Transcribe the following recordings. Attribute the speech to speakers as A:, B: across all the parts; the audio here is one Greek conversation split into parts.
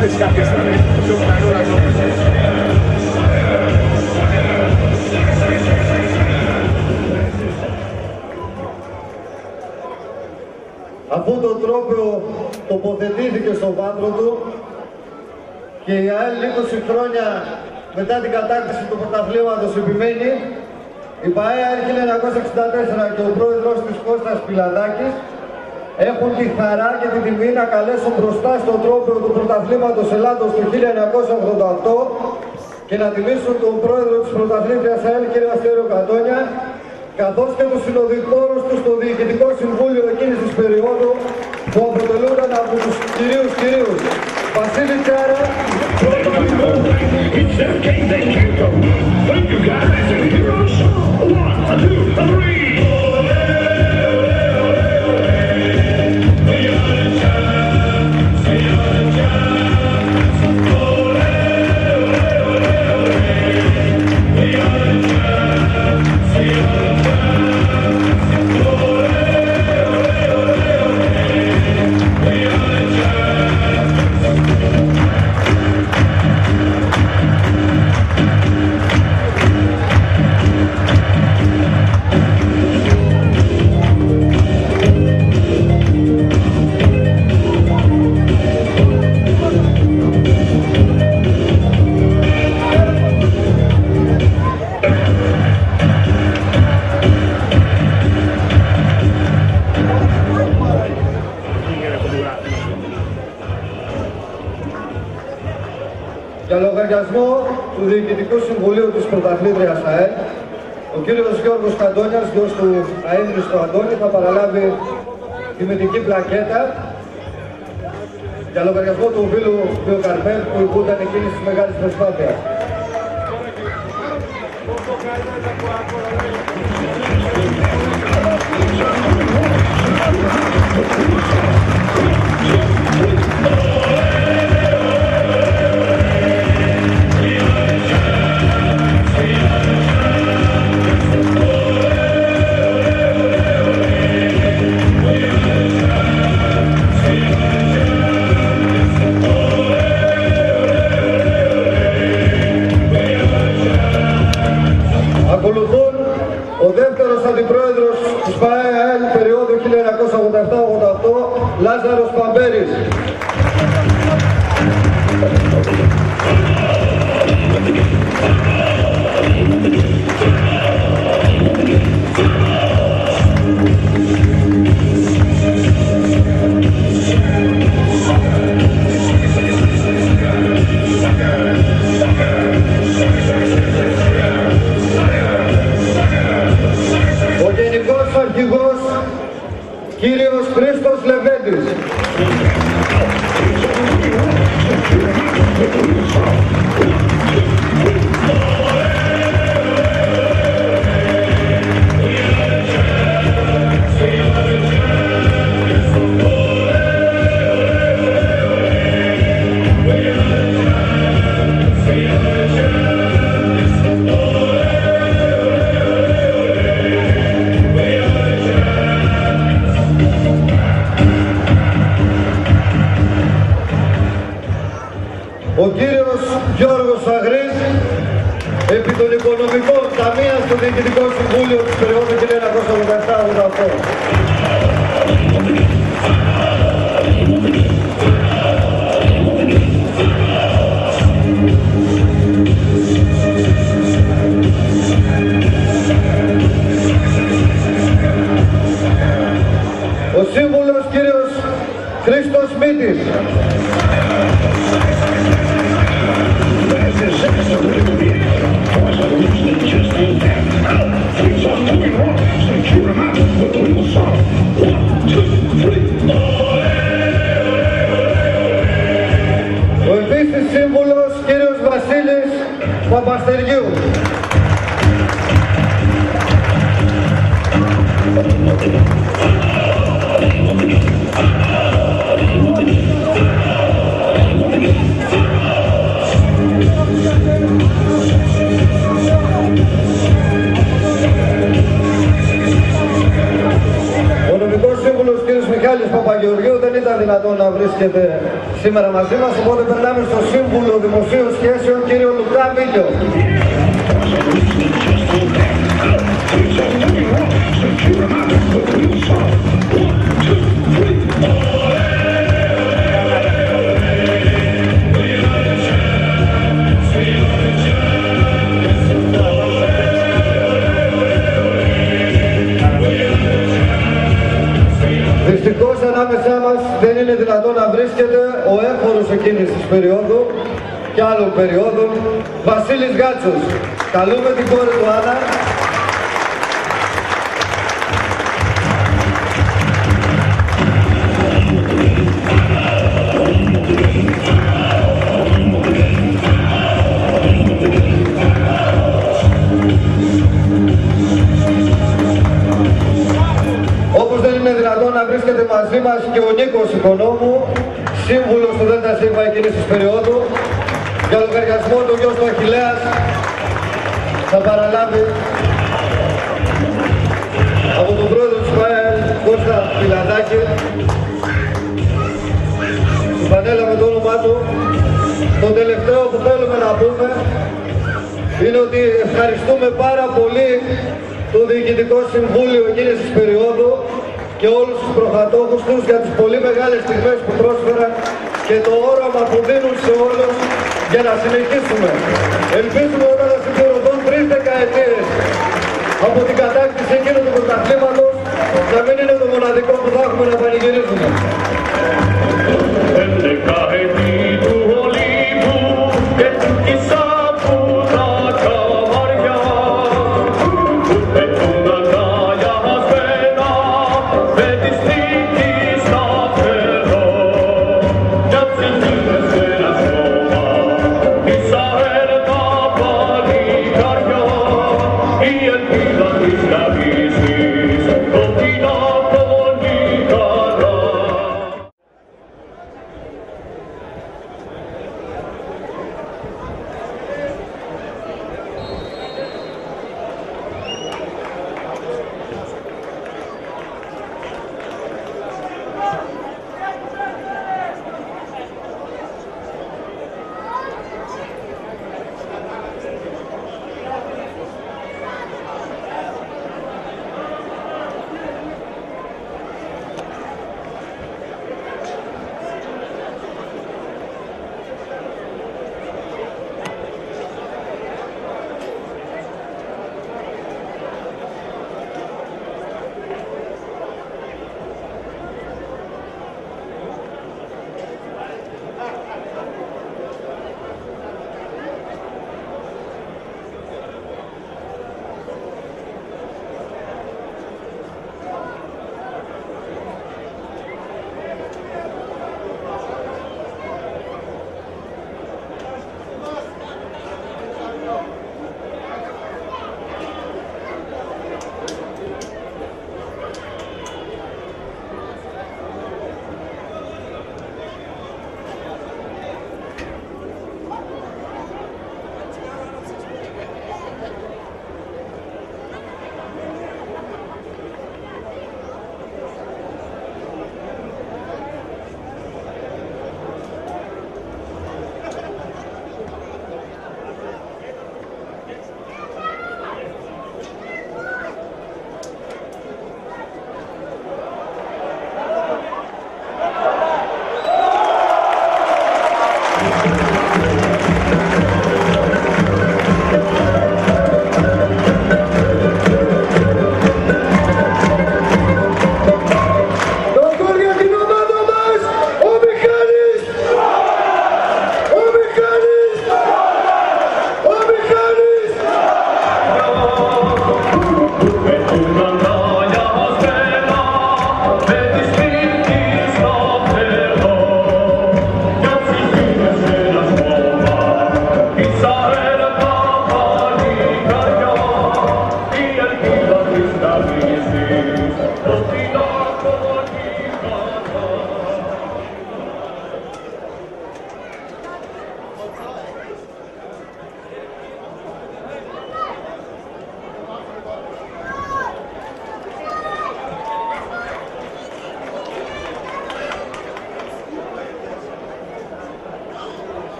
A: πέσει κάποια στιγμή.
B: Αφού το τρόπαιο τοποθετήθηκε στον βάθρο του και η ΑΕΛ 20 χρόνια μετά την κατάκτηση του πρωταθλήματος επιμένει, η ΠΑΕ 1964 και ο πρόεδρος της Κώστας Πιλαδάκης έχουν τη χαρά και την τιμή να καλέσουν μπροστά στο τρόπαιο του πρωταθλήματος Ελλάδος του 1988 και να τιμήσουν τον πρόεδρο της πρωταθλήτριας ΑΕΛ, κ. Αστέριο Κατώνια, καθώς και τους συνοδοιπόρους του στο Διοικητικό Συμβούλιο εκείνης της περίοδου, που αποτελούνταν από τους κυρίους Βασίλη Τσάρα, για λογαριασμό του Διοικητικού Συμβουλίου της Πρωταθλήτριας ΑΕΛ, ο κύριος Γιώργος Κατώνιας, γιος του αείμνηστου Αντώνη, θα παραλάβει τιμητική πλακέτα για λογαριασμό του φίλου Βιοκαρπέλ, που ηγούταν εκείνης της μεγάλης προσπάθειας. Ακολουθούν ο δεύτερος αντιπρόεδρος της ΠΑΕ περίοδου 1987-88, Λάζαρος Παμπέρης. Ο Γενικός Αρχηγός κύριος Χρήστος Λεβέντης. Ο κύριος Γιώργος Αγρής, επί των οικονομικών ταμείων στο Διοικητικό Συμβούλιο της περίοδου 1987-88. Ο σύμβουλος κύριος Χρήστος Μήτης. Ο επίσης σύμβουλος κύριος Βασίλης Παπαστεργίου. Ο νομικός σύμβουλος κ. Μιχάλης Παπαγεωργίου δεν ήταν δυνατόν να βρίσκεται σήμερα μαζί μας, οπότε περνάμε στο Σύμβουλο Δημοσίων Σχέσεων, κύριο Λουκά Μίλιο. Δυστυχώς ανάμεσά μας δεν είναι δυνατόν να βρίσκεται ο έφορος εκείνης της περίοδου και άλλων περιόδων, Βασίλης Γάτσος. Καλούμε την κόρη του Άννα. Να βρίσκεται μαζί μας και ο Νίκος Οικονόμου, σύμβουλος του ΔΣ εκείνης της περίοδου. Για λογαριασμό του γιος του Αχιλλέας θα παραλάβει από τον πρόεδρο της ΠΑΕΛ, Κώστα Πιλαδάκη, την πανέλα με το όνομά του. Το τελευταίο που θέλουμε να πούμε είναι ότι ευχαριστούμε πάρα πολύ το Διοικητικό Συμβούλιο εκείνης της περίοδου και όλους τους προκατόχους τους για τις πολύ μεγάλες στιγμές που πρόσφεραν και το όραμα που δίνουν σε όλους για να συνεχίσουμε. Ελπίζουμε όταν θα συμπληρωθούν 3 δεκαετίες από την κατάκτηση εκείνου του πρωταθλήματος να μην είναι το μοναδικό που θα έχουμε να πανηγυρίζουμε.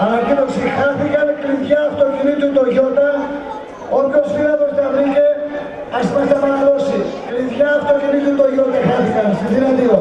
A: Ανακοίνωση: χάθηκαν κλειδιά αυτοκινήτου Toyota. Όποιος φίλαθος τα βρήκε, ας μας τα παραδώσει. Κλειδιά αυτοκινήτου Toyota χάθηκαν. Συγχαρητήρια.